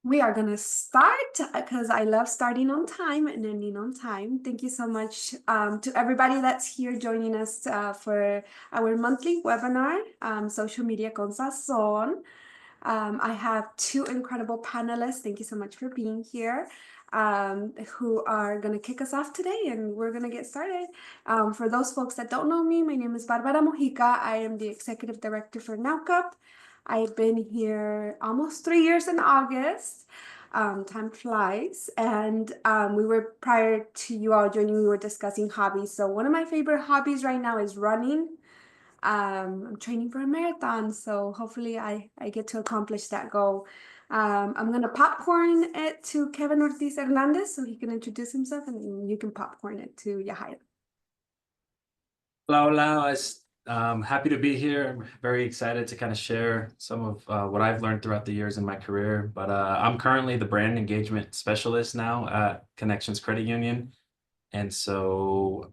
We are going to start because I love starting on time and ending on time. Thank you so much to everybody that's here joining us for our monthly webinar, Social Media con Sazón. I have two incredible panelists. Thank you so much for being here, who are going to kick us off today, and we're going to get started. For those folks that don't know me, my name is Barbara Mojica. I am the Executive Director for NowCup. I've been here almost 3 years in August. Time flies. And prior to you all joining, we were discussing hobbies. So one of my favorite hobbies right now is running. I'm training for a marathon, so hopefully I get to accomplish that goal. I'm going to popcorn it to Kevin Ortiz Hernandez so he can introduce himself, and you can popcorn it to Yahaira. Hola, happy to be here. I'm very excited to kind of share some of what I've learned throughout the years in my career. But I'm currently the brand engagement specialist now at Connections Credit Union. And so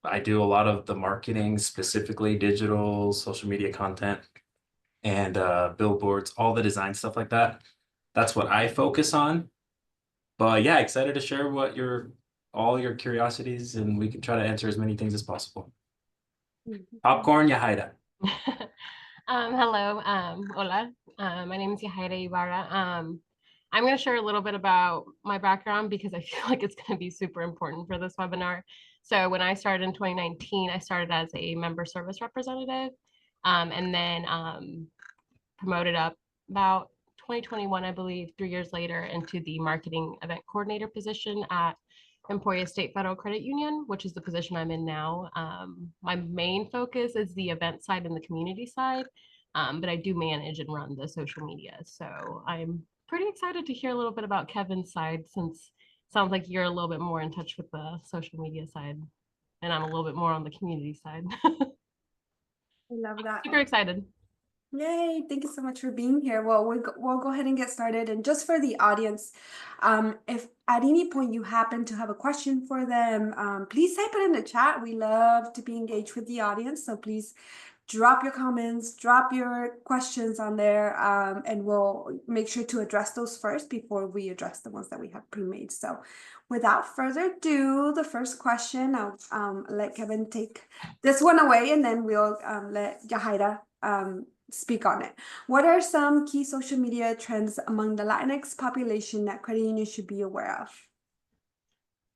I do a lot of the marketing, specifically digital, social media content, and billboards, all the design stuff like that. That's what I focus on. But yeah, excited to share all your curiosities, and we can try to answer as many things as possible. Popcorn, Yahaira. Hello, hola. My name is Yahaira Ibarra. I'm going to share a little bit about my background because I feel like it's going to be super important for this webinar. So when I started in 2019, I started as a member service representative, and then promoted up about 2021, I believe, 3 years later, into the marketing event coordinator position at Emporia State Federal Credit Union, which is the position I'm in now. My main focus is the event side and the community side, but I do manage and run the social media. So I'm pretty excited to hear a little bit about Kevin's side, since it sounds like you're a little bit more in touch with the social media side, and I'm a little bit more on the community side. I love that. Super excited. Yay, thank you so much for being here. Well, we'll go ahead and get started. And just for the audience, if at any point you happen to have a question for them, please type it in the chat. We love to be engaged with the audience. So please drop your comments, drop your questions on there, and we'll make sure to address those first before we address the ones that we have pre-made. So without further ado, the first question, I'll let Kevin take this one away, and then we'll let Yahaira speak on it. What are some key social media trends among the Latinx population that credit unions should be aware of?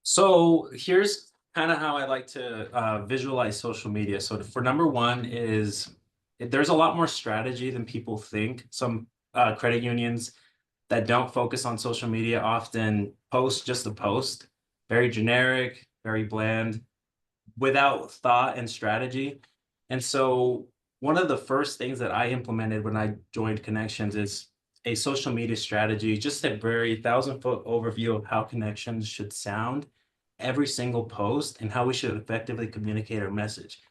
So here's kind of how I like to visualize social media. So for number one is there's a lot more strategy than people think. Some credit unions that don't focus on social media often post just a post, very generic, very bland, without thought and strategy. And so one of the first things that I implemented when I joined Connections is a social media strategy, just a very 1,000-foot overview of how Connections should sound every single post and how we should effectively communicate our message.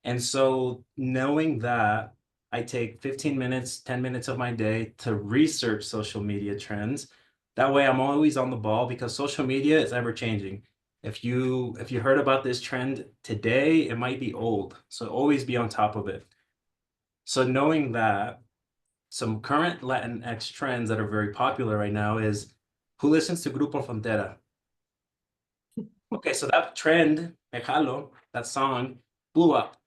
And so knowing that, I take 15 minutes, 10 minutes of my day to research social media trends. That way I'm always on the ball, because social media is ever changing. If you heard about this trend today, it might be old. So always be on top of it. So knowing that, some current Latinx trends that are very popular right now is, who listens to Grupo Frontera? Okay, so that trend, Déjalo, that song, blew up.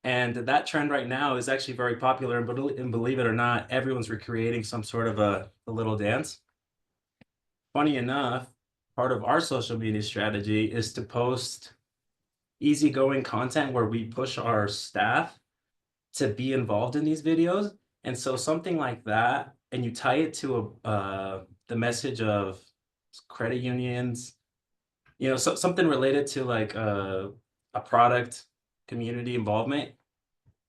And that trend right now is actually very popular. And believe it or not, everyone's recreating some sort of a little dance. Funny enough, part of our social media strategy is to post easygoing content where we push our staff to be involved in these videos. And so something like that, and you tie it to the message of credit unions, so something related to like a product community involvement,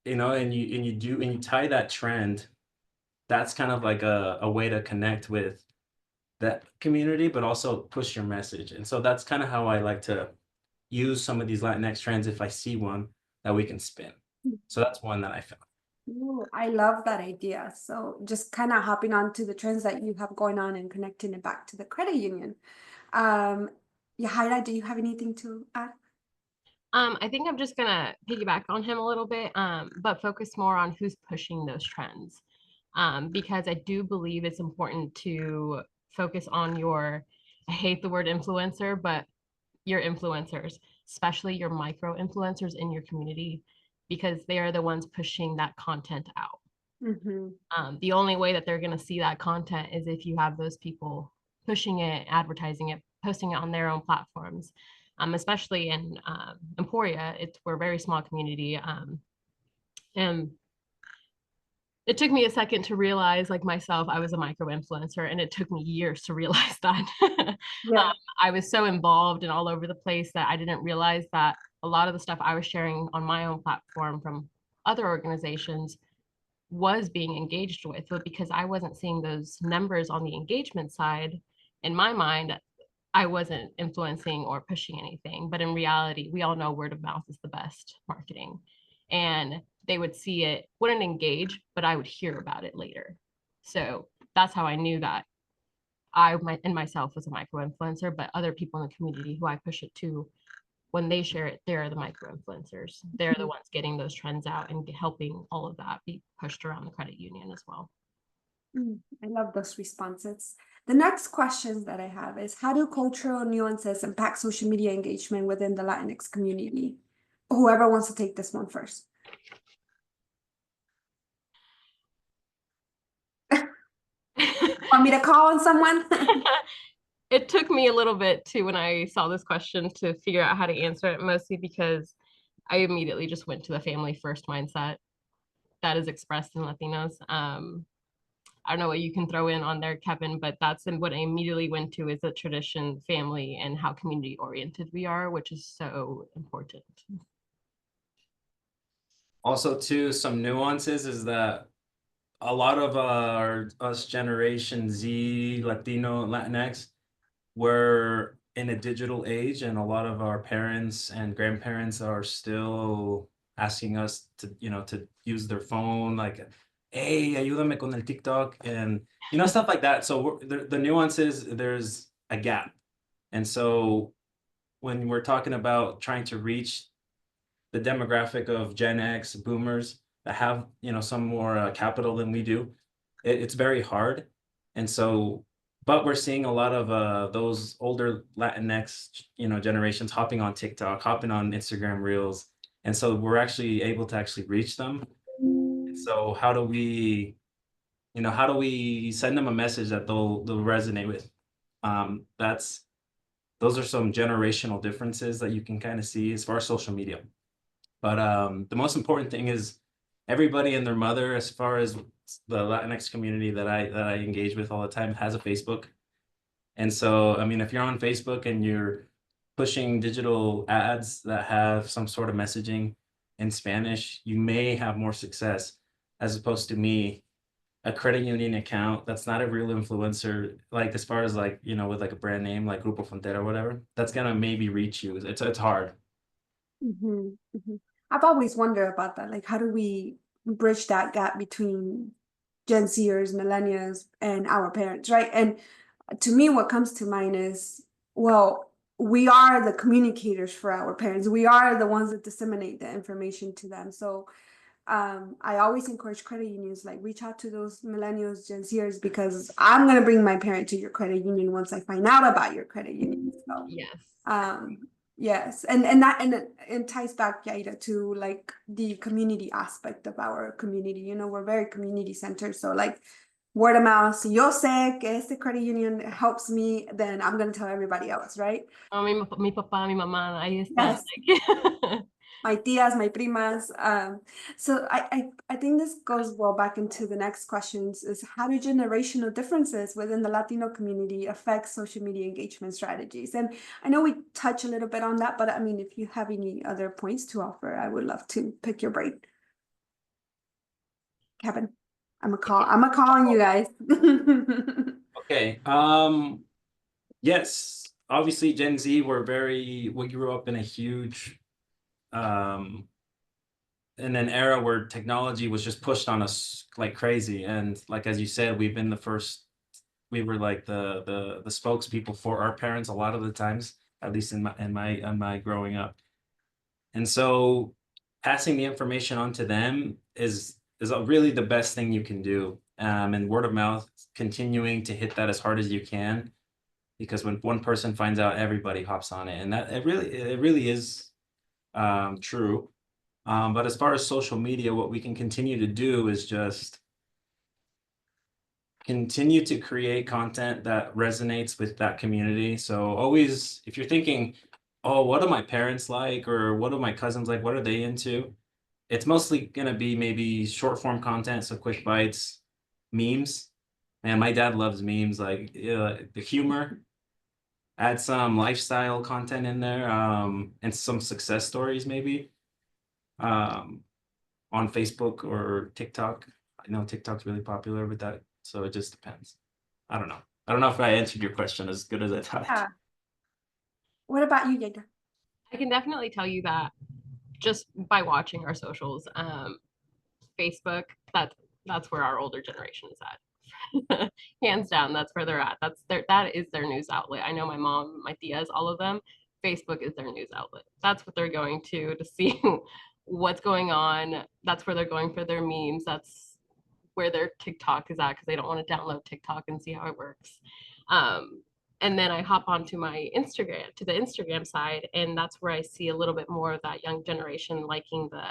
and you tie that trend. That's kind of like a way to connect with that community, but also push your message. And so that's kind of how I like to use some of these Latinx trends if I see one that we can spin. So that's one that I found. Ooh, I love that idea. So just kind of hopping on to the trends that you have going on and connecting it back to the credit union. Yahaira, do you have anything to add? I think I'm just gonna piggyback on him a little bit, but focus more on who's pushing those trends. because I do believe it's important to focus on your, I hate the word influencer, but your influencers, especially your micro influencers in your community, because they are the ones pushing that content out. The only way that they're going to see that content is if you have those people pushing it, advertising it, posting it on their own platforms. Especially in Emporia, we're a very small community. And it took me a second to realize, like myself, I was a micro influencer, and it took me years to realize that. Yeah. I was so involved and all over the place that I didn't realize that a lot of the stuff I was sharing on my own platform from other organizations was being engaged with. But because I wasn't seeing those numbers on the engagement side, in my mind, I wasn't influencing or pushing anything. But in reality, we all know word of mouth is the best marketing. And they would see it, wouldn't engage, but I would hear about it later. So that's how I knew that and myself was a micro influencer, but other people in the community who I push it to, when they share it, they're the micro influencers. They're the ones getting those trends out and helping all of that be pushed around the credit union as well. I love those responses. The next question that I have is, how do cultural nuances impact social media engagement within the Latinx community? Whoever wants to take this one first. Want me to call on someone? It took me a little bit too when I saw this question to figure out how to answer it, mostly because I immediately just went to the family first mindset that is expressed in Latinos. I don't know what you can throw in on there, Kevin, but that's what I immediately went to, is the tradition, family, and how community oriented we are, which is so important. Also, too, some nuances is that a lot of us Generation Z, Latino, Latinx, we're in a digital age, and a lot of our parents and grandparents are still asking us to, to use their phone, like, hey, ayúdame con el TikTok, and stuff like that. So the nuances, there's a gap. And so when we're talking about trying to reach the demographic of Gen X boomers that have, some more capital than we do, it's very hard. And so, but we're seeing a lot of those older Latinx, generations hopping on TikTok, hopping on Instagram Reels. And so we're actually able to actually reach them. So how do we send them a message that they'll resonate with? Those are some generational differences that you can kind of see as far as social media. But the most important thing is everybody and their mother, as far as the Latinx community that I engage with all the time, has a Facebook. And so, I mean, if you're on Facebook and you're pushing digital ads that have some sort of messaging in Spanish, you may have more success, as opposed to me, a credit union account that's not a real influencer, like as far as like, with like a brand name like Grupo Frontera or whatever, that's gonna maybe reach you. It's hard. I've always wondered about that. Like, how do we bridge that gap between Gen Zers, millennials, and our parents, right? And to me, what comes to mind is, well, we are the communicators for our parents. We are the ones that disseminate the information to them. So I always encourage credit unions, like, reach out to those millennials, Gen Zers, because I'm gonna bring my parent to your credit union once I find out about your credit union. So Yes. yes, and that and ties back, Yaira, to like the community aspect of our community. We're very community centered. So like word of mouth, si yo sé que este credit union helps me, then I'm gonna tell everybody else, right? Oh, mi papá, mi mamá, ahí está. Yes. Like, My tias, my primas. So I think this goes well back into the next questions, is how do generational differences within the Latino community affect social media engagement strategies? And I know we touch a little bit on that, but I mean, if you have any other points to offer, I would love to pick your brain. Kevin, I'm calling you guys. Okay. Yes, obviously Gen Z, we grew up in a huge in an era where technology was just pushed on us like crazy. And like, as you said, we were like the spokespeople for our parents a lot of the times, at least in my growing up. And so passing the information on to them is really the best thing you can do. and word of mouth, continuing to hit that as hard as you can, because when one person finds out, everybody hops on it, and that it really is true. But as far as social media, what we can continue to do is just continue to create content that resonates with that community. So always, if you're thinking, oh, what do my parents like, or what do my cousins like, what are they into? It's mostly gonna be maybe short form content, so quick bites, memes. And my dad loves memes, like the humor. Add some lifestyle content in there, and some success stories maybe, on Facebook or TikTok. I know TikTok's really popular with that, so it just depends. I don't know. I don't know if I answered your question as good as I thought. Yeah. What about you, Yeda? I can definitely tell you that just by watching our socials, Facebook, that's where our older generation is at. Hands down, that's where they're at. That is their news outlet. I know my mom, my tias, all of them, Facebook is their news outlet. That's what they're going to see what's going on. That's where they're going for their memes. That's where their TikTok is at, because they don't want to download TikTok and see how it works. And then I hop onto my Instagram, to the Instagram side, and that's where I see a little bit more of that young generation liking the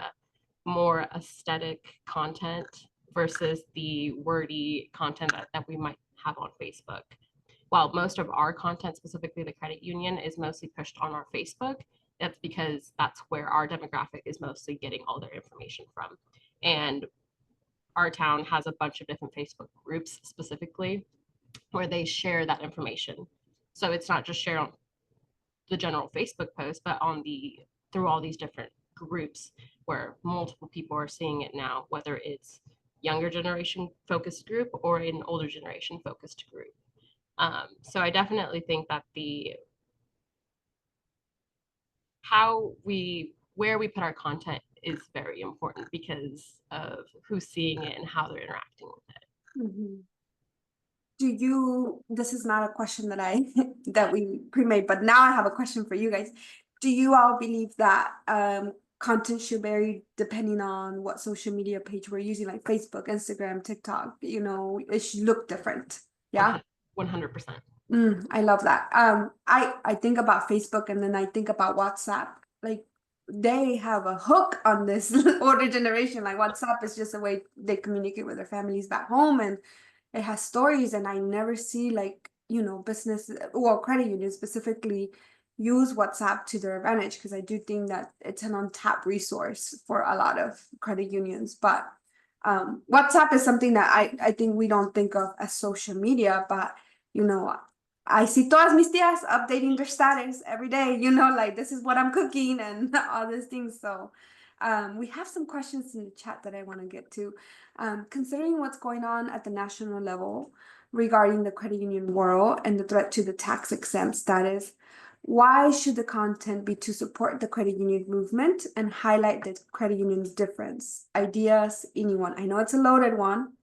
more aesthetic content versus the wordy content that we might have on Facebook. While most of our content, specifically the credit union, is mostly pushed on our Facebook, that's because that's where our demographic is mostly getting all their information from. And our town has a bunch of different Facebook groups specifically where they share that information. So it's not just shared on the general Facebook post, but on the through all these different groups where multiple people are seeing it now, whether it's younger generation focused group or an older generation focused group. So I definitely think that the where we put our content is very important because of who's seeing it and how they're interacting with it. Mm-hmm. This is not a question that I that we pre-made, but now I have a question for you guys. Do you all believe that content should vary depending on what social media page we're using, like Facebook, Instagram, TikTok? It should look different. Yeah. 100%. I love that. I think about Facebook and then I think about WhatsApp. Like they have a hook on this older generation. Like WhatsApp is just a way they communicate with their families back home, and it has stories, and I never see business or credit unions specifically use WhatsApp to their advantage, because I do think that it's an untapped resource for a lot of credit unions. But WhatsApp is something that I think we don't think of as social media, but I see todas mis tías updating their status every day, like this is what I'm cooking and all these things. So we have some questions in the chat that I want to get to. Considering what's going on at the national level regarding the credit union world and the threat to the tax exempt status, why should the content be to support the credit union movement and highlight the credit union's difference? Ideas, anyone? I know it's a loaded one.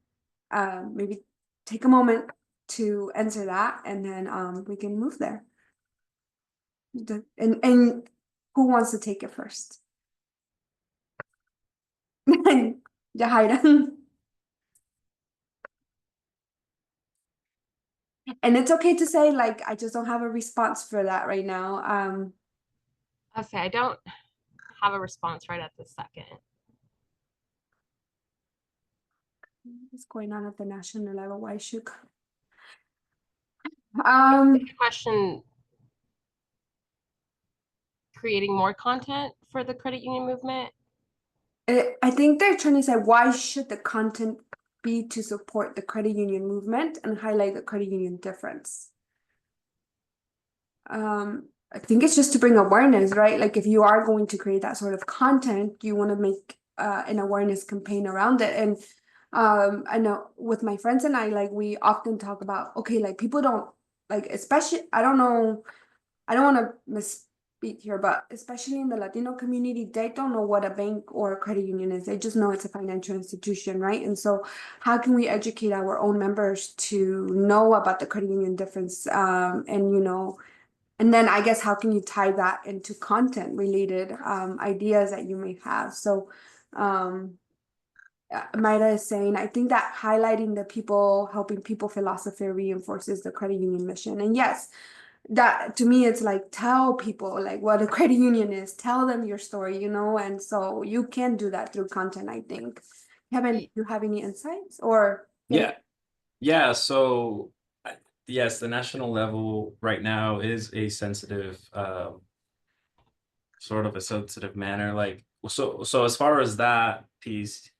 Maybe take a moment to answer that, and then we can move there. And who wants to take it first? Jahaira. And it's okay to say, like, I just don't have a response for that right now. I'll say I don't have a response right at this second. What's going on at the national level? Why should question creating more content for the credit union movement? I think they're trying to say, why should the content be to support the credit union movement and highlight the credit union difference? I think it's just to bring awareness, right? Like if you are going to create that sort of content, you want to make an awareness campaign around it. And I know with my friends and I, like we often talk about, okay, like people don't like, especially, I don't know, I don't want to misspeak here, but especially in the Latino community, they don't know what a bank or a credit union is. They just know it's a financial institution, right? And so how can we educate our own members to know about the credit union difference? And then I guess how can you tie that into content related ideas that you may have? So Mayra is saying, I think that highlighting the people, helping people philosophy reinforces the credit union mission. And yes, that to me, it's like tell people like what a credit union is, tell them your story, you know, and so you can do that through content, I think. Kevin, you have any insights or? Yeah. So yes, the national level right now is a sensitive, sort of a sensitive manner. Like, so as far as that piece,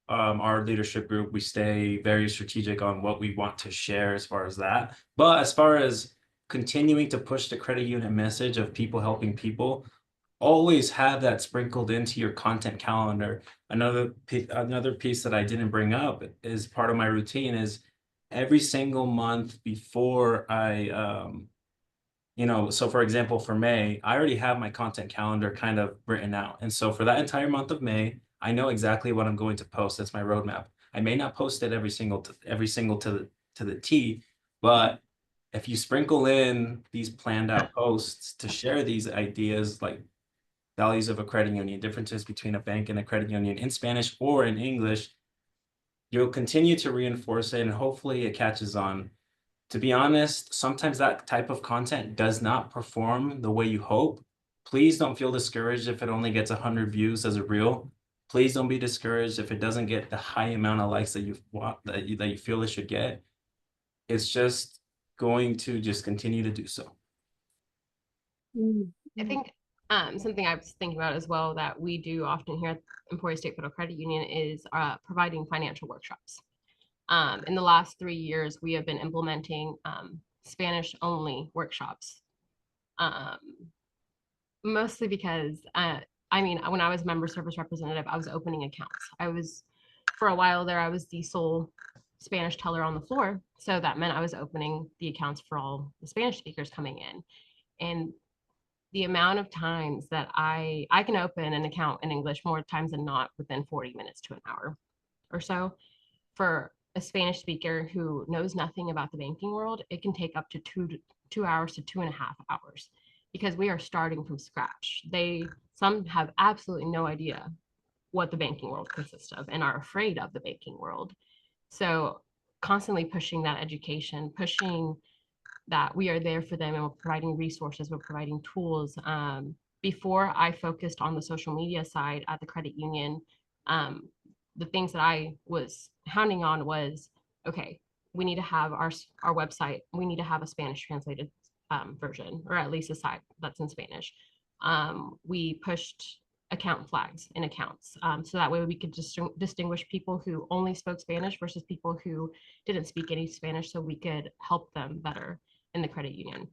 our leadership group, we stay very strategic on what we want to share as far as that. But as far as continuing to push the credit union message of people helping people, always have that sprinkled into your content calendar. Another piece that I didn't bring up is part of my routine is every single month before I so for example, for May, I already have my content calendar kind of written out. And so for that entire month of May, I know exactly what I'm going to post. That's my roadmap. I may not post it every single to the T, but if you sprinkle in these planned out posts to share these ideas like values of a credit union, differences between a bank and a credit union in Spanish or in English, you'll continue to reinforce it and hopefully it catches on. To be honest, sometimes that type of content does not perform the way you hope. Please don't feel discouraged if it only gets 100 views as a reel. Please don't be discouraged if it doesn't get the high amount of likes that you want, that you feel it should get. It's just going to just continue to do so. I think something I was thinking about as well that we do often here at Emporia State Federal Credit Union is providing financial workshops. In the last 3 years, we have been implementing Spanish only workshops. Mostly because, I mean, when I was member service representative, I was opening accounts. For a while there, I was the sole Spanish teller on the floor. So that meant I was opening the accounts for all the Spanish speakers coming in. And the amount of times that I can open an account in English more times than not within 40 minutes to an hour or so. For a Spanish speaker who knows nothing about the banking world, it can take up to 2 hours to 2.5 hours because we are starting from scratch. Some have absolutely no idea what the banking world consists of and are afraid of the banking world. So constantly pushing that education, pushing that we are there for them and we're providing resources, we're providing tools. Before I focused on the social media side at the credit union, the things that I was hounding on was, okay, we need to have our website, we need to have a Spanish translated version, or at least a site that's in Spanish. We pushed account flags in accounts. So that way we could distinguish people who only spoke Spanish versus people who didn't speak any Spanish, so we could help them better in the credit union.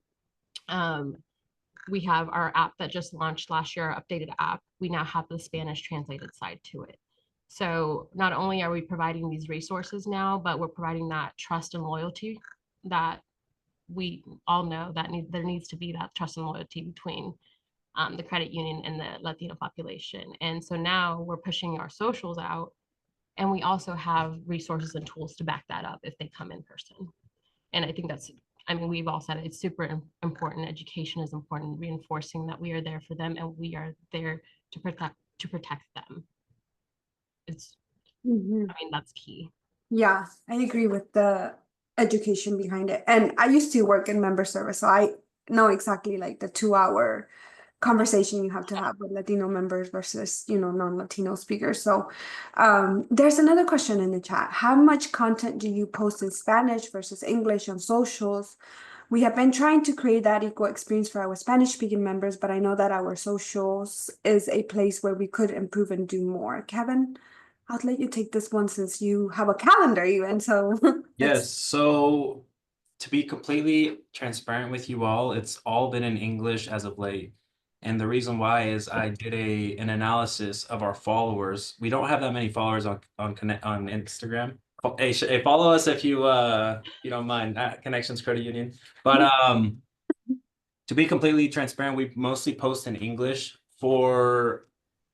We have our app that just launched last year, our updated app. We now have the Spanish translated side to it. So not only are we providing these resources now, but we're providing that trust and loyalty that we all know that there needs to be that trust and loyalty between the credit union and the Latino population. And so now we're pushing our socials out, and we also have resources and tools to back that up if they come in person. And I think we've all said it, it's super important. Education is important, reinforcing that we are there for them and we are there to protect them. That's key. Yeah, I agree with the education behind it. And I used to work in member service, so I know exactly like the 2 hour conversation you have to have with Latino members versus, non-Latino speakers. So there's another question in the chat. How much content do you post in Spanish versus English on socials? We have been trying to create that equal experience for our Spanish speaking members, but I know that our socials is a place where we could improve and do more. Kevin, I'll let you take this one since you have a calendar even. So Yes. So to be completely transparent with you all, it's all been in English as of late. And the reason why is I did an analysis of our followers. We don't have that many followers on Instagram. Hey, follow us if you don't mind, at Connections Credit Union. But to be completely transparent, we mostly post in English.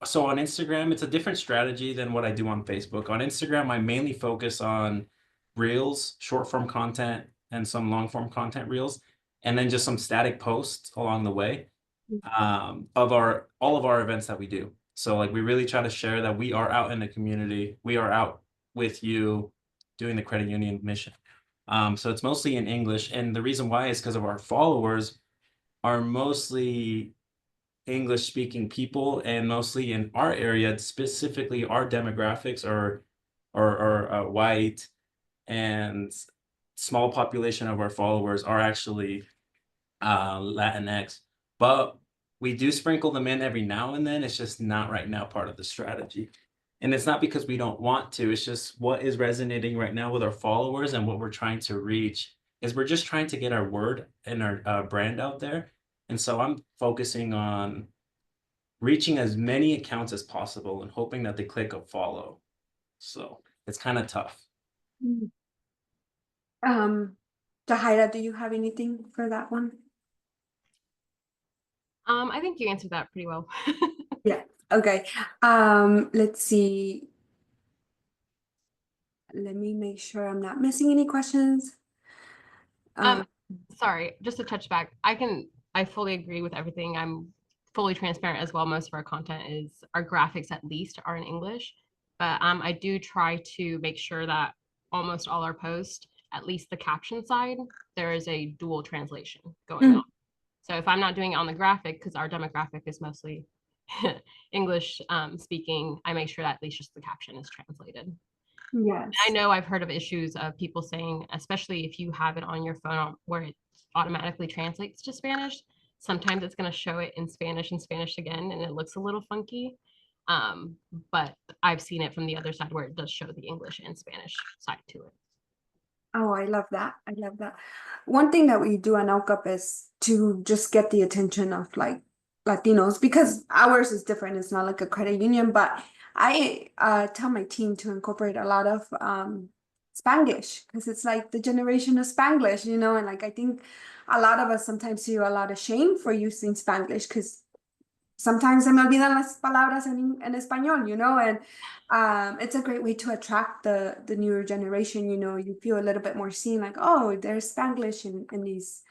So on Instagram, it's a different strategy than what I do on Facebook. On Instagram, I mainly focus on reels, short form content, and some long form content reels, and then just some static posts along the way of all of our events that we do. So like we really try to share that we are out in the community, we are out with you doing the credit union mission. So it's mostly in English, and the reason why is because of our followers are mostly English speaking people, and mostly in our area, specifically our demographics are white, and small population of our followers are actually Latinx, but we do sprinkle them in every now and then. It's just not right now part of the strategy. And it's not because we don't want to, it's just what is resonating right now with our followers, and what we're trying to reach is we're just trying to get our word and our brand out there. And so I'm focusing on reaching as many accounts as possible and hoping that they click a follow. So it's kind of tough. Mm. Jahaira, do you have anything for that one? I think you answered that pretty well. Yeah. Okay. Let's see. Let me make sure I'm not missing any questions. Sorry, just to touch back, I fully agree with everything. I'm fully transparent as well. Most of our content is our graphics at least are in English, but I do try to make sure that almost all our posts, at least the caption side, there is a dual translation going on. So if I'm not doing it on the graphic, because our demographic is mostly English speaking, I make sure that at least just the caption is translated. Yes. I know I've heard of issues of people saying, especially if you have it on your phone where it automatically translates to Spanish, sometimes it's going to show it in Spanish again, and it looks a little funky. But I've seen it from the other side where it does show the English and Spanish side to it. Oh, I love that. I love that. One thing that we do on OCUP is to just get the attention of like Latinos, because ours is different. It's not like a credit union, but I tell my team to incorporate a lot of Spanglish, because it's like the generation of Spanglish, you know, and like I think a lot of us sometimes feel a lot of shame for using Spanglish because sometimes se me olvidan las palabras en español, you know, and it's a great way to attract the newer generation, you know, you feel a little bit more seen, like, oh, there's Spanglish in these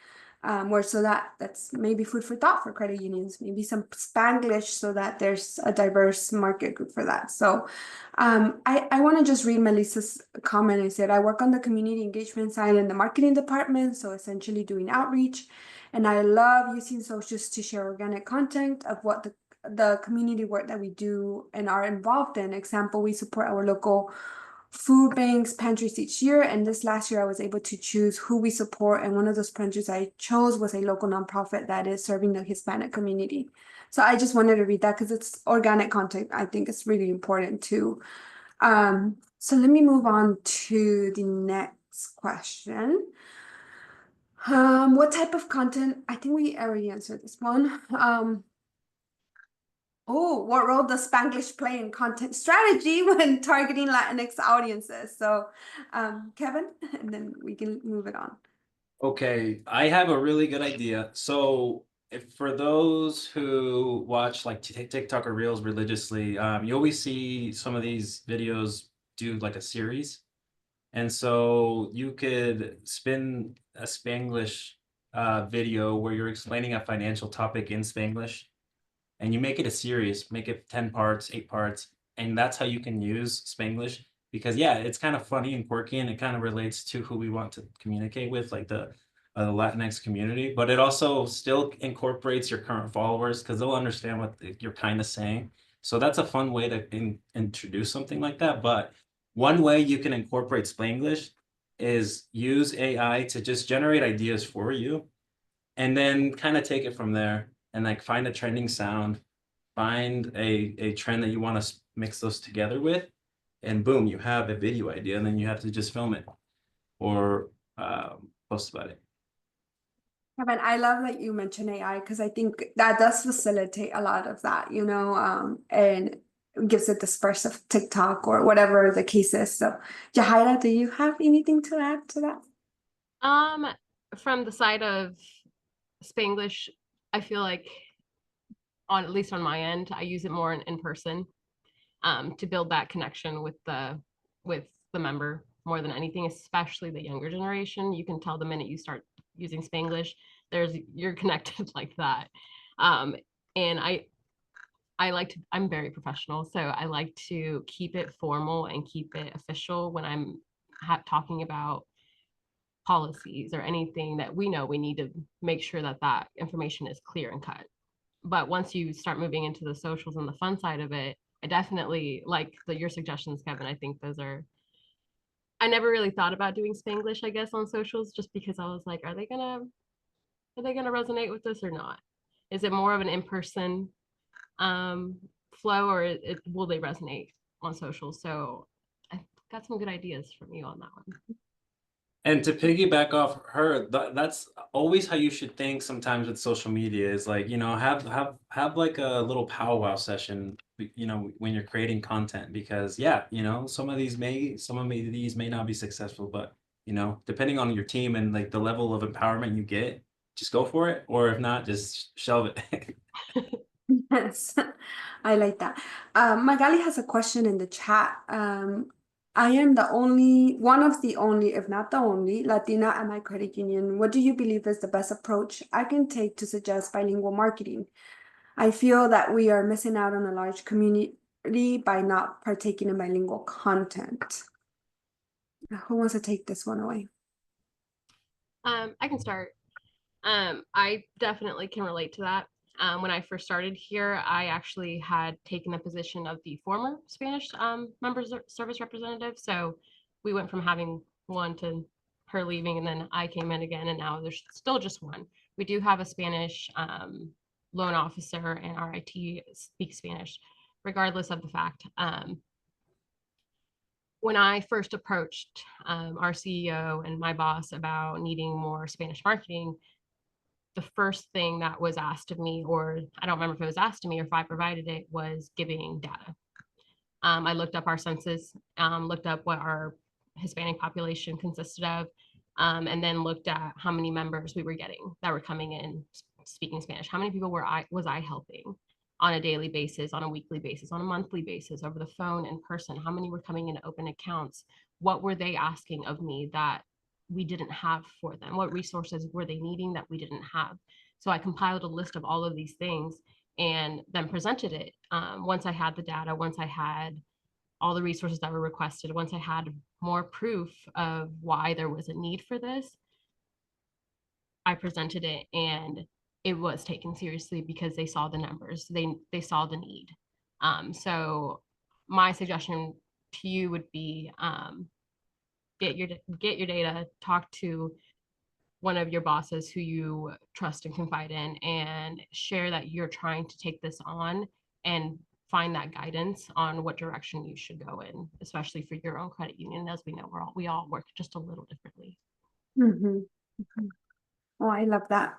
words, so that's maybe food for thought for credit unions, maybe some Spanglish so that there's a diverse market group for that. So I want to just read Melissa's comment. I said, I work on the community engagement side in the marketing department, so essentially doing outreach. And I love using socials to share organic content of what the community work that we do and are involved in. Example, we support our local food banks, pantries each year. And this last year, I was able to choose who we support. And one of those pantries I chose was a local nonprofit that is serving the Hispanic community. So I just wanted to read that because it's organic content. I think it's really important too. So let me move on to the next question. What type of content? I think we already answered this one. What role does Spanglish play in content strategy when targeting Latinx audiences? So, Kevin, and then we can move it on. Okay, I have a really good idea. So if for those who watch like TikTok or Reels religiously, you always see some of these videos do like a series. And so you could spin a Spanglish video where you're explaining a financial topic in Spanglish, and you make it a series, make it 10 parts, 8 parts, and that's how you can use Spanglish. Because yeah, it's kind of funny and quirky, and it kind of relates to who we want to communicate with, like the Latinx community, but it also still incorporates your current followers because they'll understand what you're kind of saying. So that's a fun way to introduce something like that. But one way you can incorporate Spanglish is use AI to just generate ideas for you, and then kind of take it from there, and like find a trending sound, find a trend that you want to mix those together with, and boom, you have a video idea, and then you have to just film it or post about it. Kevin, I love that you mentioned AI because I think that does facilitate a lot of that, you know, and gives it the spurs of TikTok or whatever the case is. So, Jahaira, do you have anything to add to that? From the side of Spanglish, I feel like at least on my end, I use it more in person to build that connection with the member more than anything, especially the younger generation. You can tell the minute you start using Spanglish, you're connected like that. And I'm very professional, so I like to keep it formal and keep it official when I'm talking about policies or anything that we know we need to make sure that that information is clear and cut. But once you start moving into the socials and the fun side of it, I definitely like your suggestions, Kevin. I think those are, I never really thought about doing Spanglish, I guess, on socials just because I was like, are they gonna resonate with this or not? Is it more of an in-person um, flow, or will they resonate on social? So I got some good ideas from you on that one. And to piggyback off her, that's always how you should think sometimes with social media is like, have like a little powwow session, when you're creating content because yeah, some of these may not be successful, but depending on your team and like the level of empowerment you get, just go for it. Or if not, just shelve it. Yes, I like that. Magali has a question in the chat. I am one of the only, if not the only, Latina at my credit union. What do you believe is the best approach I can take to suggest bilingual marketing? I feel that we are missing out on a large community by not partaking in bilingual content. Who wants to take this one away? I can start. I definitely can relate to that. When I first started here, I actually had taken the position of the former Spanish members service representative. So we went from having one to her leaving, and then I came in again, and now there's still just one. We do have a Spanish loan officer, and our IT speaks Spanish, regardless of the fact. When I first approached our CEO and my boss about needing more Spanish marketing, the first thing that was asked of me, or I don't remember if it was asked of me or if I provided it, was giving data. I looked up our census, looked up what our Hispanic population consisted of, and then looked at how many members we were getting that were coming in speaking Spanish. How many people was I helping on a daily basis, on a weekly basis, on a monthly basis, over the phone, in person? How many were coming in to open accounts? What were they asking of me that we didn't have for them? What resources were they needing that we didn't have? So I compiled a list of all of these things and then presented it. Once I had the data, once I had all the resources that were requested, once I had more proof of why there was a need for this, I presented it, and it was taken seriously because they saw the numbers, they saw the need. So my suggestion to you would be get your data, talk to one of your bosses who you trust and confide in, and share that you're trying to take this on and find that guidance on what direction you should go in, especially for your own credit union. As we know, we all work just a little differently. Mm-hmm. Mm-hmm. Oh, I love that.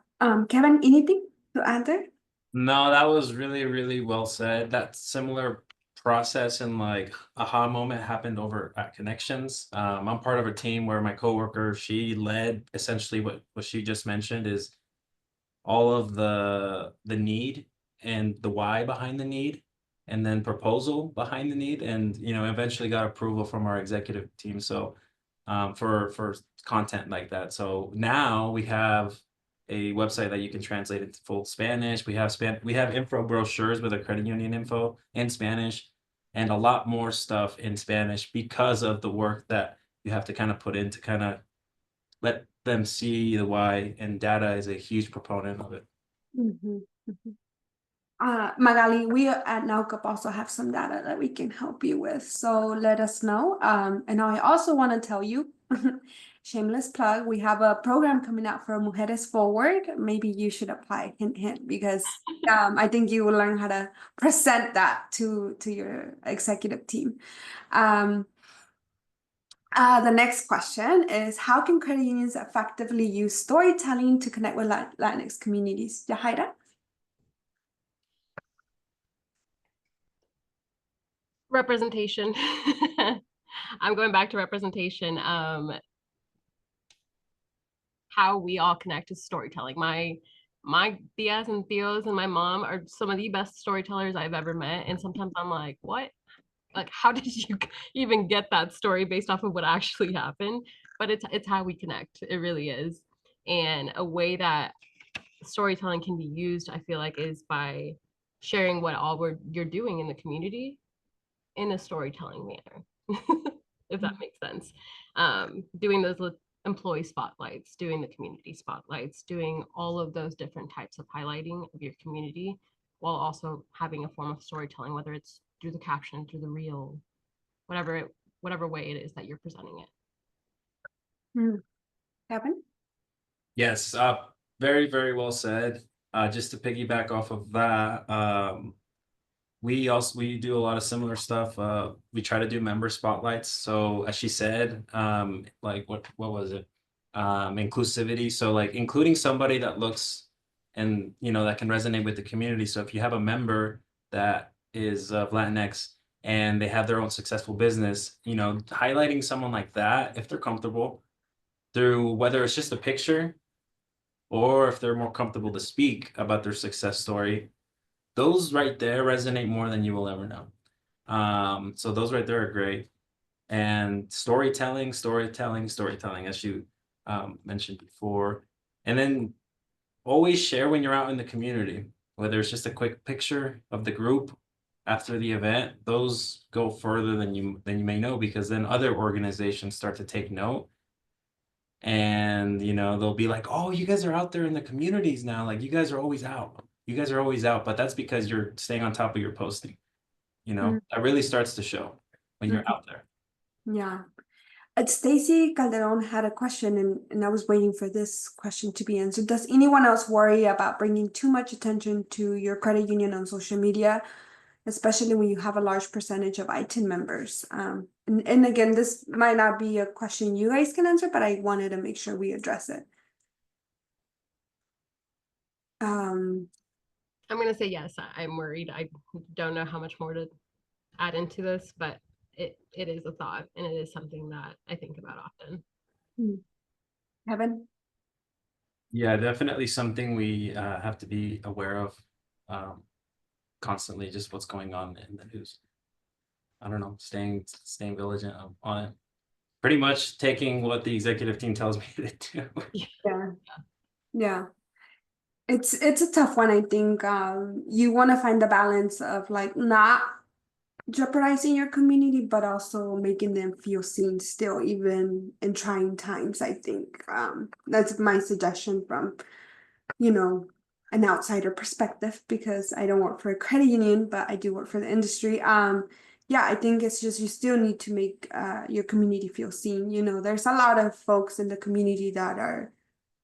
Kevin, anything to add there? No, that was really, really well said. That similar process and like aha moment happened over at Connections. I'm part of a team where my coworker, she led essentially what she just mentioned is all of the need and the why behind the need, and then proposal behind the need, and eventually got approval from our executive team. So for content like that. So now we have a website that you can translate into full Spanish. We have info brochures with a credit union info in Spanish, and a lot more stuff in Spanish because of the work that you have to kind of put in to kind of let them see the why, and data is a huge proponent of it. Mm-hmm. Mm-hmm. Magali, we at NowCup also have some data that we can help you with. So let us know. And I also want to tell you, shameless plug, we have a program coming out for Mujeres Forward. Maybe you should apply, hint, hint, because I think you will learn how to present that to your executive team. The next question is, how can credit unions effectively use storytelling to connect with Latinx communities? Yahaira? Representation. I'm going back to representation. How we all connect is storytelling. My tias and tios and my mom are some of the best storytellers I've ever met, and sometimes I'm like, what? Like, how did you even get that story based off of what actually happened? But it's how we connect. It really is. And a way that storytelling can be used, I feel like, is by sharing what all you're doing in the community in a storytelling manner, if that makes sense. Doing those employee spotlights, doing the community spotlights, doing all of those different types of highlighting of your community while also having a form of storytelling, whether it's through the caption, through the reel, whatever way it is that you're presenting it. Kevin? Yes, very, very well said. Just to piggyback off of that, we do a lot of similar stuff. We try to do member spotlights. So as she said, like what was it? Inclusivity. So like including somebody that looks and that can resonate with the community. So if you have a member that is of Latinx and they have their own successful business, highlighting someone like that, if they're comfortable, through whether it's just a picture or if they're more comfortable to speak about their success story, those right there resonate more than you will ever know. So those right there are great. And storytelling, as you mentioned before. And then always share when you're out in the community, whether it's just a quick picture of the group after the event. Those go further than you may know, because then other organizations start to take note. And they'll be like, oh, you guys are out there in the communities now, like you guys are always out, but that's because you're staying on top of your posting. That really starts to show when you're out there. Yeah. Stacy Calderon had a question, and I was waiting for this question to be answered. Does anyone else worry about bringing too much attention to your credit union on social media, especially when you have a large percentage of ITIN members? And again, this might not be a question you guys can answer, but I wanted to make sure we address it. I'm going to say yes. I'm worried. I don't know how much more to add into this, but it is a thought, and it is something that I think about often. Kevin? Yeah, definitely something we have to be aware of constantly, just what's going on in the news. I don't know, staying vigilant on it. Pretty much taking what the executive team tells me to do. Yeah. It's a tough one, I think. You want to find the balance of like not jeopardizing your community, but also making them feel seen still, even in trying times, I think. That's my suggestion from, an outsider perspective, because I don't work for a credit union, but I do work for the industry. Yeah, I think it's just you still need to make your community feel seen. There's a lot of folks in the community that are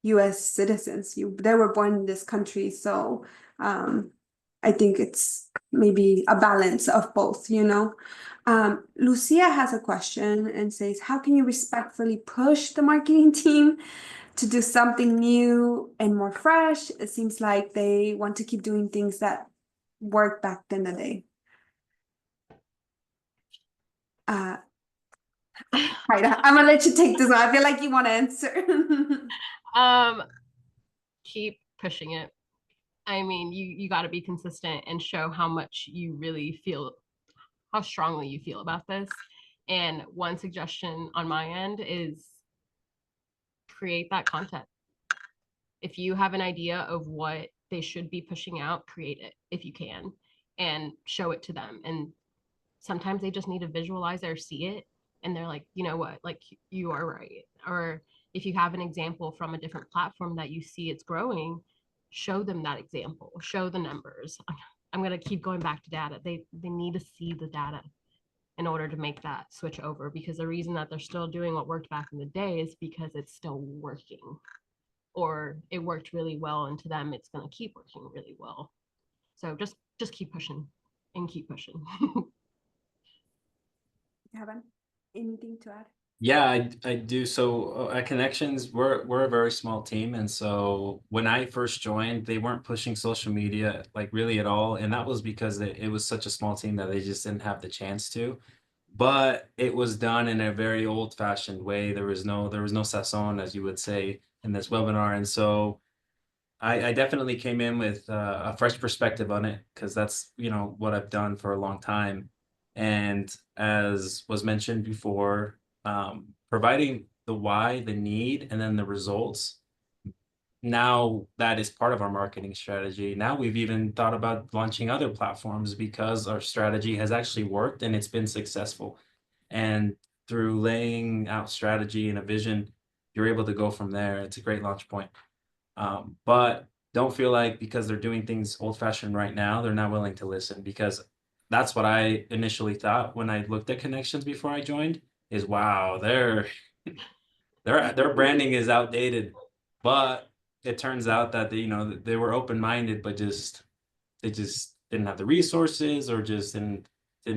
US citizens. They were born in this country. So I think it's maybe a balance of both, Lucia has a question and says, how can you respectfully push the marketing team to do something new and more fresh? It seems like they want to keep doing things that worked back in the day. I'm gonna let you take this one. I feel like you want to answer. Keep pushing it. I mean, you got to be consistent and show how much you really feel, how strongly you feel about this. And one suggestion on my end is create that content. If you have an idea of what they should be pushing out, create it if you can, and show it to them. And sometimes they just need to visualize or see it, and they're like, you know what, like you are right. Or if you have an example from a different platform that you see it's growing, show them that example, show the numbers. I'm going to keep going back to data. They need to see the data in order to make that switch over, because the reason that they're still doing what worked back in the day is because it's still working, or it worked really well, and to them it's going to keep working really well. So just keep pushing and keep pushing. Kevin, anything to add? Yeah, I do. So at Connections, we're a very small team, and so when I first joined, they weren't pushing social media like really at all, and that was because it was such a small team that they just didn't have the chance to. But it was done in a very old-fashioned way. There was no Sazón, as you would say in this webinar, and so I definitely came in with a fresh perspective on it, because that's what I've done for a long time. And as was mentioned before, providing the why, the need, and then the results now that is part of our marketing strategy. Now we've even thought about launching other platforms because our strategy has actually worked and it's been successful. And through laying out strategy and a vision, you're able to go from there. It's a great launch point. But don't feel like because they're doing things old fashioned right now, they're not willing to listen, because that's what I initially thought when I looked at connections before I joined is, wow, their branding is outdated. But it turns out that they were open minded, but they just didn't have the resources, or just didn't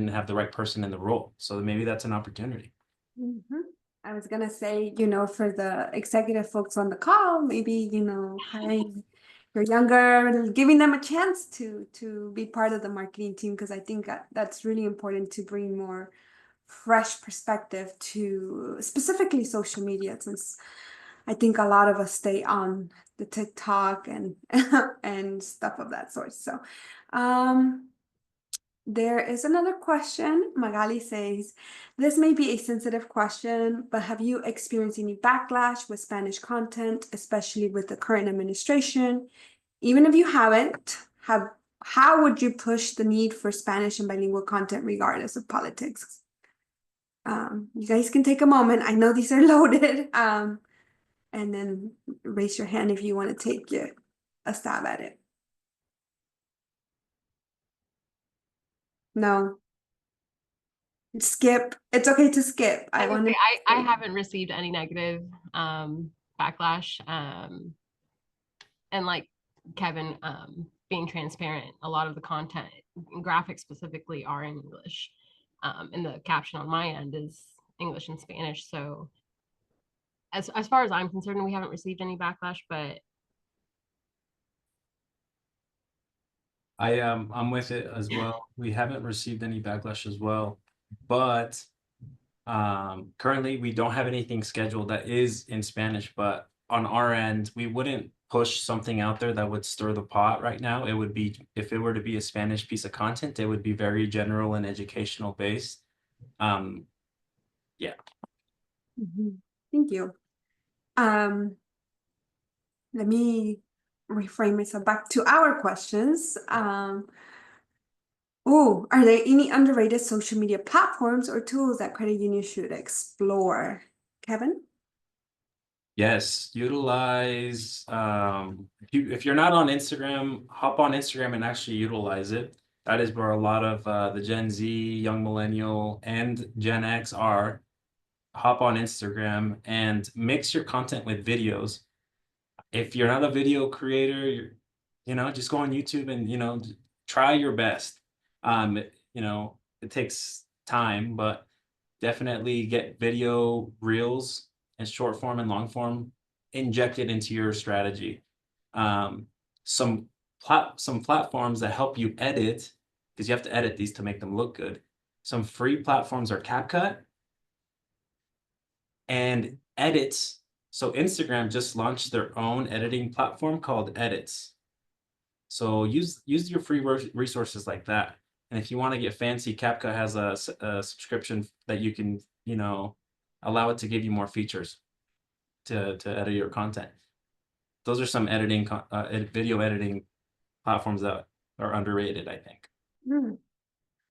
have the right person in the role. So maybe that's an opportunity. Mhm. I was gonna say, for the executive folks on the call, maybe, hiring your younger, giving them a chance to be part of the marketing team, because I think that's really important to bring more fresh perspective to specifically social media, since I think a lot of us stay on the TikTok and and stuff of that sort. So, there is another question. Magali says, this may be a sensitive question, but have you experienced any backlash with Spanish content, especially with the current administration? Even if you haven't, how would you push the need for Spanish and bilingual content regardless of politics? You guys can take a moment. I know these are loaded. And then raise your hand if you want to take a stab at it. No. Skip. It's okay to skip. I would want say to. I haven't received any negative backlash. And like Kevin, being transparent, a lot of the content and graphics specifically are in English. And the caption on my end is English and Spanish. So as far as I'm concerned, we haven't received any backlash, but I'm with it as well. We haven't received any backlash as well, but currently we don't have anything scheduled that is in Spanish. But on our end, we wouldn't push something out there that would stir the pot right now. It would be, if it were to be a Spanish piece of content, it would be very general and educational based. Yeah. Mhm. Thank you. Let me reframe myself back to our questions. Are there any underrated social media platforms or tools that credit unions should explore? Kevin? Yes, utilize if you're not on Instagram, hop on Instagram and actually utilize it. That is where a lot of the Gen Z, young millennial, and Gen X are. Hop on Instagram and mix your content with videos. If you're not a video creator, just go on YouTube and try your best. It takes time, but definitely get video reels and short form and long form injected into your strategy. Um, some some platforms that help you edit, because you have to edit these to make them look good. Some free platforms are CapCut and Edits. So Instagram just launched their own editing platform called Edits. So use your free resources like that. And if you want to get fancy, CapCut has a subscription that you can, allow it to give you more features to edit your content. Those are some video editing platforms that are underrated, I think.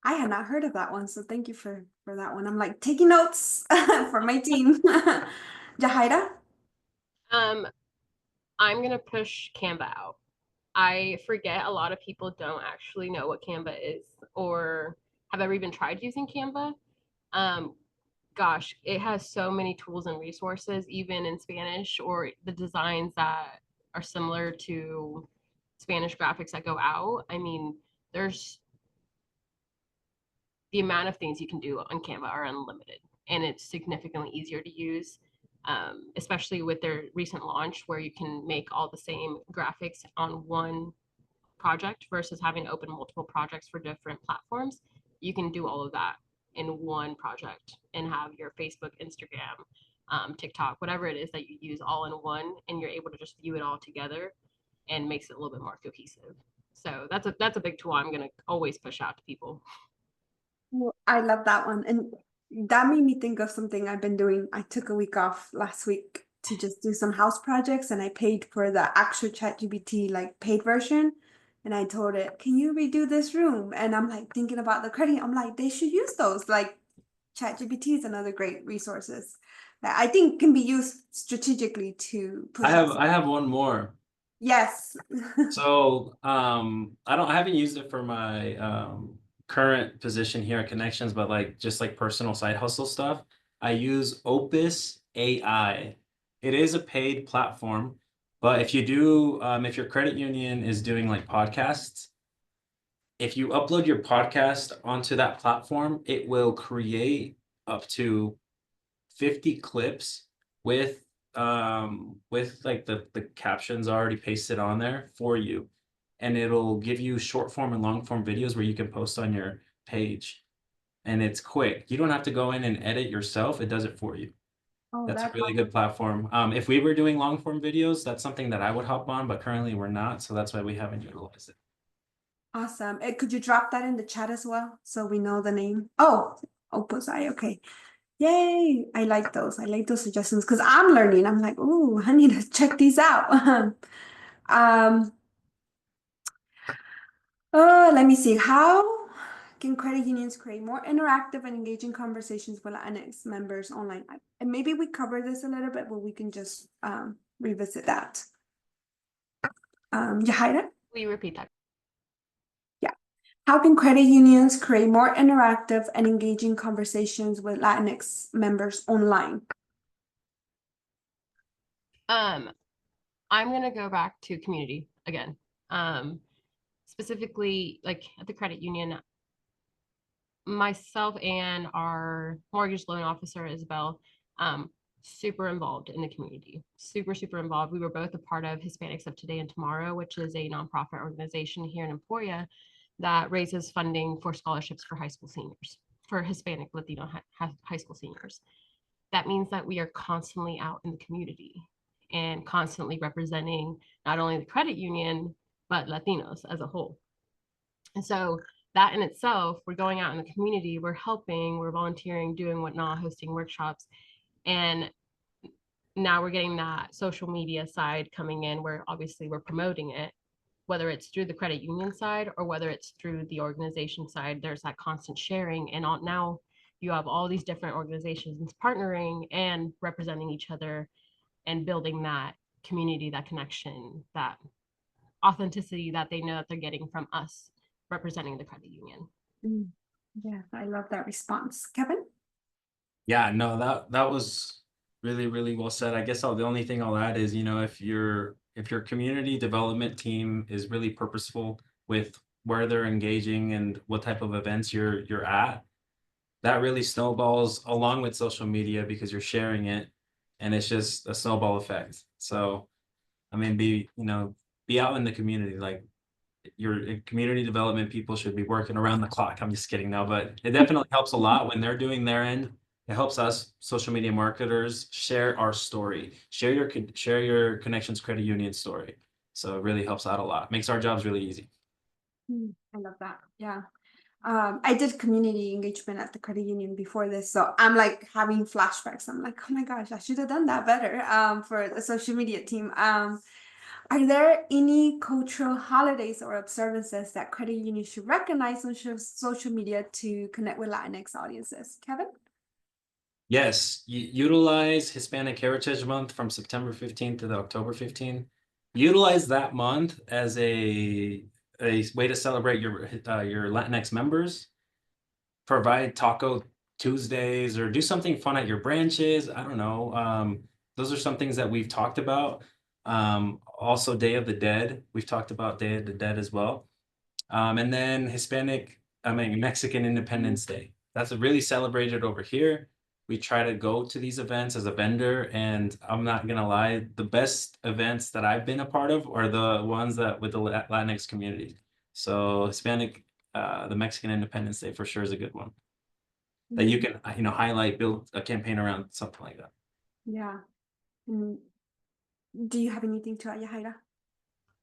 I had not heard of that one, so thank you for that one. I'm like taking notes for my team. Jahaira? I'm gonna push Canva out. I forget a lot of people don't actually know what Canva is or have ever even tried using Canva. Um, Gosh, it has so many tools and resources, even in Spanish, or the designs that are similar to Spanish graphics that go out. I mean, there's the amount of things you can do on Canva are unlimited, and it's significantly easier to use, especially with their recent launch where you can make all the same graphics on one project versus having to open multiple projects for different platforms. You can do all of that in one project and have your Facebook, Instagram, TikTok, whatever it is that you use all in one, and you're able to just view it all together and makes it a little bit more cohesive. So that's a big tool I'm gonna always push out to people. Well, I love that one. And that made me think of something I've been doing. I took a week off last week to just do some house projects, and I paid for the actual ChatGPT like paid version. And I told it, can you redo this room? And I'm like thinking about the credit. I'm like, they should use those. Like ChatGPT is another great resources that I think can be used strategically to push us. I have one more. Yes. So I haven't used it for my current position here at Connections, but like just like personal side hustle stuff. I use Opus AI. It is a paid platform, but if you do if your credit union is doing like podcasts, if you upload your podcast onto that platform, it will create up to 50 clips with like the captions already pasted on there for you, and it'll give you short form and long form videos where you can post on your page, and it's quick. You don't have to go in and edit yourself. It does it for you. Oh, That's a that's really good platform. If we were doing long form videos, that's something that I would hop on, but currently we're not, so that's why we haven't utilized it. awesome. Could you drop that in the chat as well so we know the name? Oh, Opus I. Okay. Yay. I like those. I like those suggestions because I'm learning. I'm like, ooh, I need to check these out. um, let me see. How can credit unions create more interactive and engaging conversations with Latinx members online? And maybe we covered this a little bit, but we can just revisit that. Yahaira? Will you repeat that? Yeah. How can credit unions create more interactive and engaging conversations with Latinx members online? I'm gonna go back to community again. Specifically, like at the credit union, myself and our mortgage loan officer, Isabel, super involved in the community, super involved. We were both a part of Hispanics of Today and Tomorrow, which is a nonprofit organization here in Emporia that raises funding for scholarships for high school seniors, for Hispanic Latino high school seniors. That means that we are constantly out in the community and constantly representing not only the credit union, but Latinos as a whole. And so that in itself, we're going out in the community, we're helping, we're volunteering, doing whatnot, hosting workshops. And now we're getting that social media side coming in where obviously we're promoting it, whether it's through the credit union side or whether it's through the organization side. There's that constant sharing. And now you have all these different organizations partnering and representing each other and building that community, that connection, that authenticity that they know that they're getting from us representing the credit union. Yes, I love that response. Kevin? Yeah, no, that was really well said. I guess the only thing I'll add is, if your community development team is really purposeful with where they're engaging and what type of events you're at, that really snowballs along with social media because you're sharing it, and it's just a snowball effect. So, I mean, be out in the community. Like, your community development people should be working around the clock. I'm just kidding now, but it definitely helps a lot when they're doing their end. It helps us social media marketers share our story, share your Connections Credit Union story. So it really helps out a lot. Makes our jobs really easy. I love that. Yeah. I did community engagement at the credit union before this, so I'm like having flashbacks. I'm like, oh my gosh, I should have done that better for the social media team. Are there any cultural holidays or observances that credit unions should recognize on social media to connect with Latinx audiences? Kevin? Yes, utilize Hispanic Heritage Month from September 15th to the October 15th. Utilize that month as a way to celebrate your Latinx members. Provide Taco Tuesdays or do something fun at your branches. I don't know. Those are some things that we've talked about. Also, Day of the Dead. We've talked about Day of the Dead as well. And then Mexican Independence Day. That's really celebrated over here. We try to go to these events as a vendor, and I'm not gonna lie, the best events that I've been a part of are the ones that with the Latinx community. So the Mexican Independence Day for sure is a good one that you can highlight, build a campaign around, something like that. Yeah. Mm, do you have anything to add, Yahaira?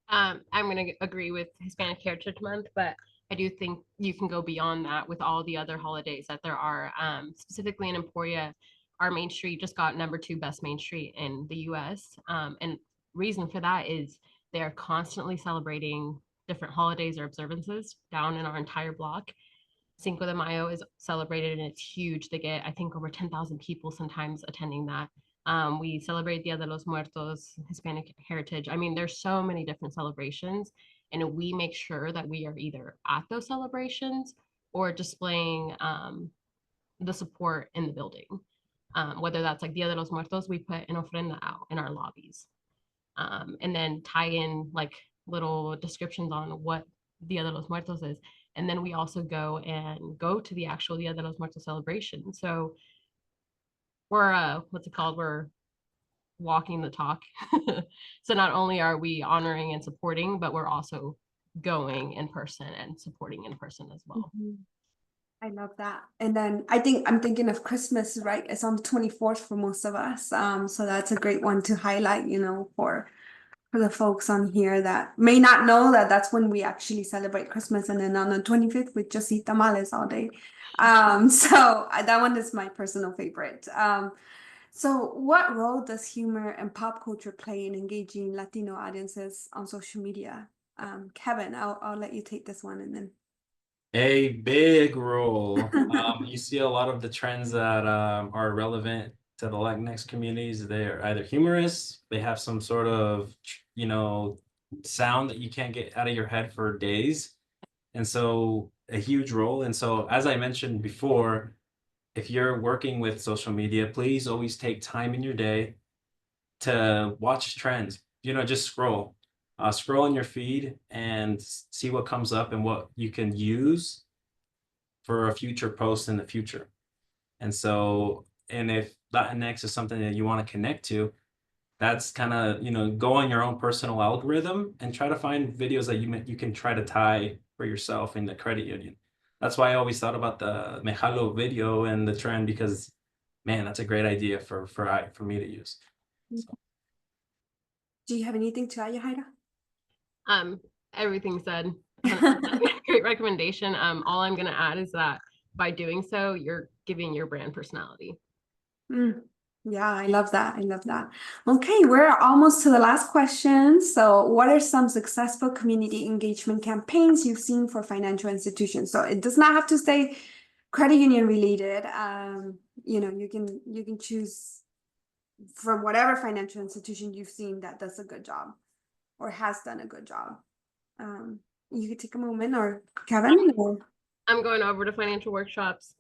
I'm going to agree with Hispanic Heritage Month, but I do think you can go beyond that with all the other holidays that there are. Specifically in Emporia, our main street just got #2 best main street in the US. And reason for that is they're constantly celebrating different holidays or observances down in our entire block. Cinco de Mayo is celebrated and it's huge. They get, I think, over 10,000 people sometimes attending that. We celebrate Dia de los Muertos, Hispanic Heritage. I mean, there's so many different celebrations, and we make sure that we are either at those celebrations or displaying the support in the building. Whether that's like Dia de los Muertos, we put an ofrenda out in our lobbies, and then tie in like little descriptions on what Dia de los Muertos is. And then we also go to the actual Dia de los Muertos celebration. So we're what's it called? We're walking the talk. So not only are we honoring and supporting, but we're also going in person and supporting in person as well. I love that. And then I'm thinking of Christmas, right? It's on the 24th for most of us. So that's a great one to highlight, for the folks on here that may not know that that's when we actually celebrate Christmas. And then on the 25th, we just eat tamales all day. So that one is my personal favorite. So what role does humor and pop culture play in engaging Latino audiences on social media? Kevin, I'll let you take this one and then. A big role. You see a lot of the trends that are relevant to the Latinx communities. They're either humorous, they have some sort of, sound that you can't get out of your head for days. And so a huge role. And so, as I mentioned before, if you're working with social media, please always take time in your day to watch trends. Just scroll. Scroll in your feed and see what comes up and what you can use for a future post in the future. And so, and if Latinx is something that you want to connect to, that's kind of, go on your own personal algorithm and try to find videos that you can try to tie for yourself in the credit union. That's why I always thought about the Mejalo video and the trend, because, man, that's a great idea for me to use. So. Do you have anything to add, Yahaira? Everything said. Great recommendation. All I'm going to add is that by doing so, you're giving your brand personality. Yeah, I love that. Okay, we're almost to the last question. So what are some successful community engagement campaigns you've seen for financial institutions? So it does not have to stay credit union related. You can choose from whatever financial institution you've seen that does a good job or has done a good job. You could take a moment, or Kevin, or... I'm going over to financial workshops.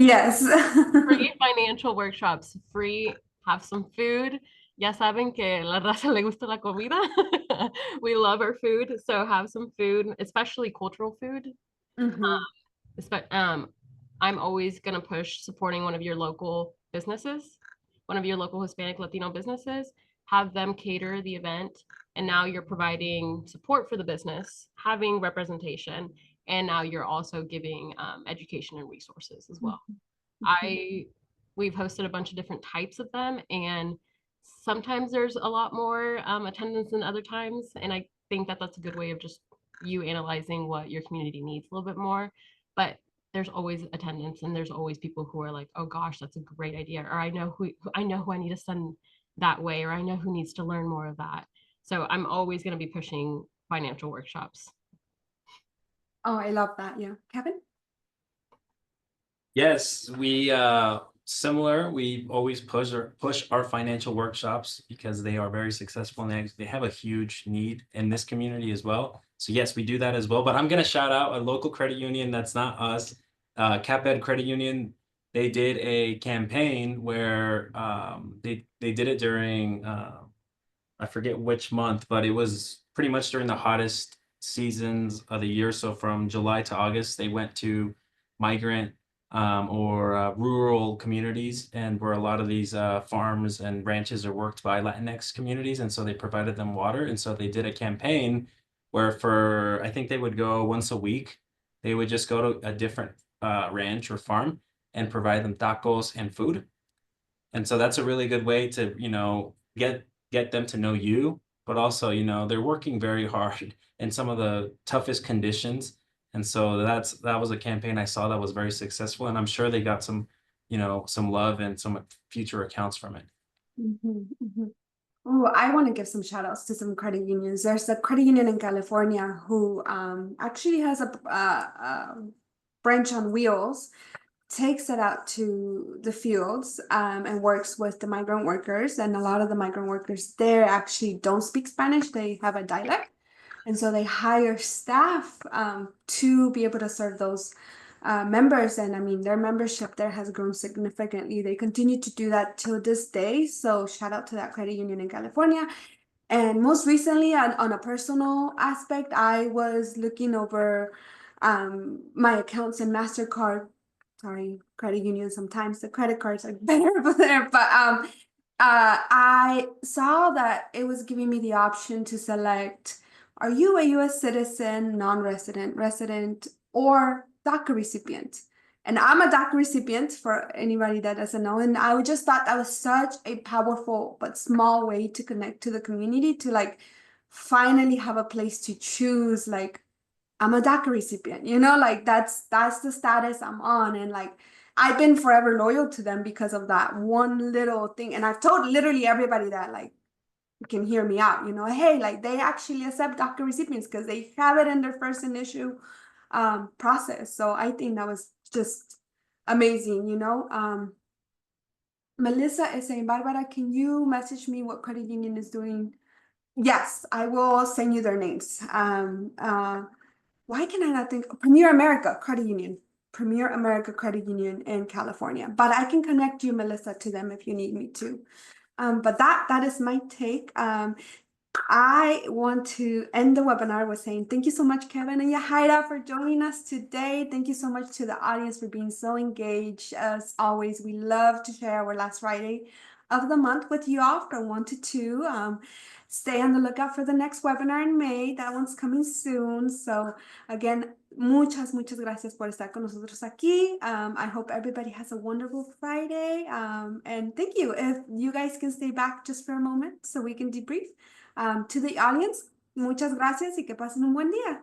Yes. Free financial workshops, free, have some food. Ya saben que la raza le gusta la comida. We love our food, so have some food, especially cultural food. I'm always going to push supporting one of your local businesses, one of your local Hispanic Latino businesses, have them cater the event. And now you're providing support for the business, having representation, and now you're also giving education and resources as well. We've hosted a bunch of different types of them, and sometimes there's a lot more attendance than other times. And I think that that's a good way of just you analyzing what your community needs a little bit more. But there's always attendance, and there's always people who are like, oh gosh, that's a great idea, or I know who I need to send that way, or I know who needs to learn more of that. So I'm always going to be pushing financial workshops. Oh, I love that. Yeah. Kevin? Yes, we similar. We always push our financial workshops because they are very successful and they have a huge need in this community as well. So yes, we do that as well. But I'm gonna shout out a local credit union that's not us, CapEd Credit Union. They did a campaign where they did it during I forget which month, but it was pretty much during the hottest seasons of the year. So from July to August, they went to migrant or rural communities, and where a lot of these farms and ranches are worked by Latinx communities, and so they provided them water. And so they did a campaign where I think they would go once a week. They would just go to a different ranch or farm and provide them tacos and food. And so that's a really good way to, get them to know you, but also, they're working very hard in some of the toughest conditions. And so that was a campaign I saw that was very successful. And I'm sure they got some some love and some future accounts from it. Oh, I want to give some shout outs to some credit unions. There's a credit union in California who actually has a branch on wheels, takes it out to the fields and works with the migrant workers. And a lot of the migrant workers there actually don't speak Spanish, they have a dialect. And so they hire staff to be able to serve those members. And I mean, their membership there has grown significantly. They continue to do that till this day. So shout out to that credit union in California. And most recently, on a personal aspect, I was looking over my accounts in MasterCard. Sorry, credit union. Sometimes the credit cards are better over there, but I saw that it was giving me the option to select, are you a US citizen, non-resident, resident, or DACA recipient? And I'm a DACA recipient for anybody that doesn't know. And I just thought that was such a powerful but small way to connect to the community, to like finally have a place to choose, like, I'm a DACA recipient, like that's the status I'm on. And like I've been forever loyal to them because of that one little thing. And I've told literally everybody that like can hear me out, hey, like they actually accept DACA recipients because they have it in their first initial process. So I think that was just amazing, Melissa is saying, Barbara, can you message me what credit union is doing? Yes, I will send you their names. Why can I not think? Premier America Credit Union. Premier America Credit Union in California. But I can connect you, Melissa, to them if you need me to. But that is my take. I want to end the webinar with saying thank you so much, Kevin and Yahaira, for joining us today. Thank you so much to the audience for being so engaged. As always, we love to share our last Friday of the month with you all from 1 to 2. Stay on the lookout for the next webinar in May. That one's coming soon. So again, muchas gracias por estar con nosotros aquí. I hope everybody has a wonderful Friday. And thank you. If you guys can stay back just for a moment so we can debrief. To the audience, muchas gracias y que pasen un buen día.